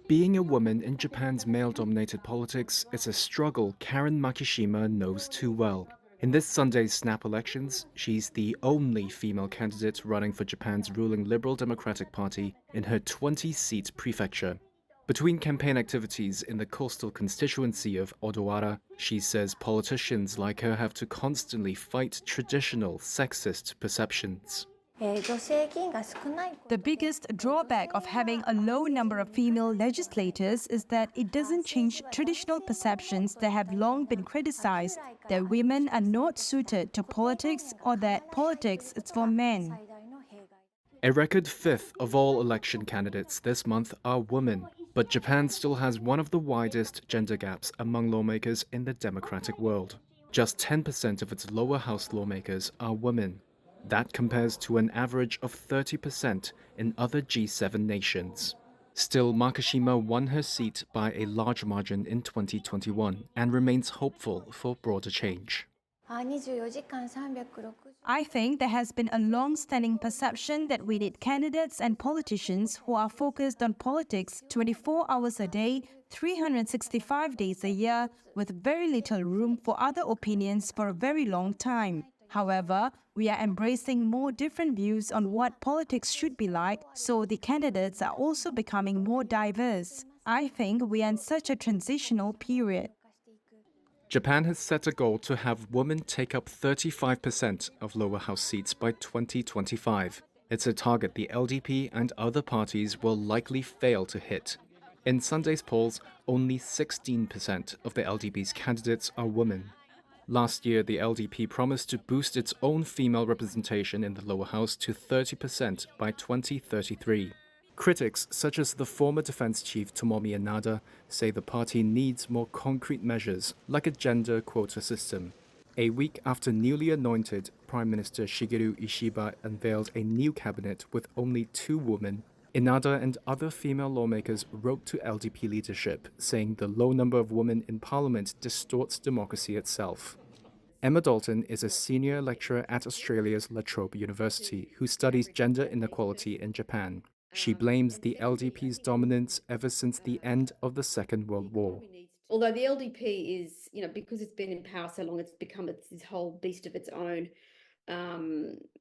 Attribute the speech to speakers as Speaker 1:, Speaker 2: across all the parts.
Speaker 1: Being a woman in Japan's male-dominated politics is a struggle Karen Makishima knows too well. In this Sunday's snap elections, she's the only female candidate running for Japan's ruling Liberal Democratic Party in her 20-seat prefecture. Between campaign activities in the coastal constituency of Odawara, she says politicians like her have to constantly fight traditional sexist perceptions.
Speaker 2: The biggest drawback of having a low number of female legislators is that it doesn't change traditional perceptions that have long been criticized, that women are not suited to politics or that politics is for men.
Speaker 1: A record fifth of all election candidates this month are women, but Japan still has one of the widest gender gaps among lawmakers in the democratic world. Just 10% of its lower house lawmakers are women. That compares to an average of 30% in other G7 nations. Still, Makishima won her seat by a large margin in 2021 and remains hopeful for broader change.
Speaker 2: I think there has been a long-standing perception that we need candidates and politicians who are focused on politics 24 hours a day, 365 days a year, with very little room for other opinions for a very long time. However, we are embracing more different views on what politics should be like, so the candidates are also becoming more diverse. I think we are in such a transitional period.
Speaker 1: Japan has set a goal to have women take up 35% of lower house seats by 2025. It's a target the LDP and other parties will likely fail to hit. In Sunday's polls, only 16% of the LDP's candidates are women. Last year, the LDP promised to boost its own female representation in the lower house to 30% by 2033. Critics, such as the former defense chief Tomomi Inada, say the party needs more concrete measures, like a gender quota system. A week after newly anointed Prime Minister Shigeru Ishiba unveiled a new cabinet with only 2 women, Inada and other female lawmakers wrote to LDP leadership, saying the low number of women in parliament distorts democracy itself. Emma Dalton is a senior lecturer at Australia's La Trobe University who studies gender inequality in Japan. She blames the LDP's dominance ever since the end of the Second World War.
Speaker 3: Although the LDP is, because it's been in power so long, it's become this whole beast of its own.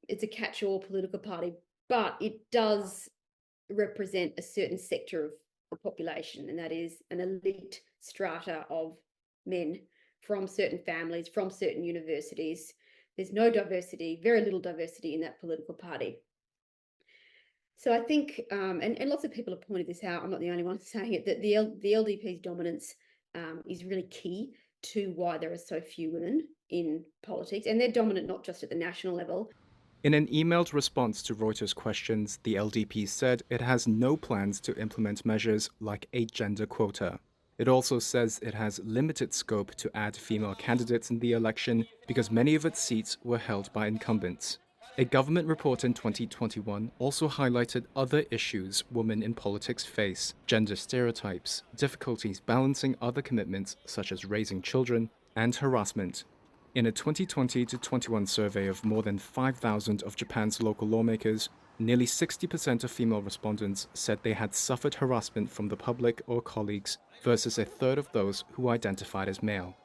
Speaker 3: It's a catch-all political party, but it does represent a certain sector of the population, and that is an elite strata of men from certain families, from certain universities. There's no diversity, very little diversity in that political party. So I think, and lots of people have pointed this out, I'm not the only one saying it, that the LDP's dominance is really key to why there are so few women in politics, and they're dominant not just at the national level.
Speaker 1: In an emailed response to Reuters questions, the LDP said it has no plans to implement measures like a gender quota. It also says it has limited scope to add female candidates in the election because many of its seats were held by incumbents. A government report in 2021 also highlighted other issues women in politics face: gender stereotypes, difficulties balancing other commitments such as raising children, and harassment. In a 2020 to 21 survey of more than 5,000 of Japan's local lawmakers, nearly 60% of female respondents said they had suffered harassment from the public or colleagues, versus a third of those who identified as male.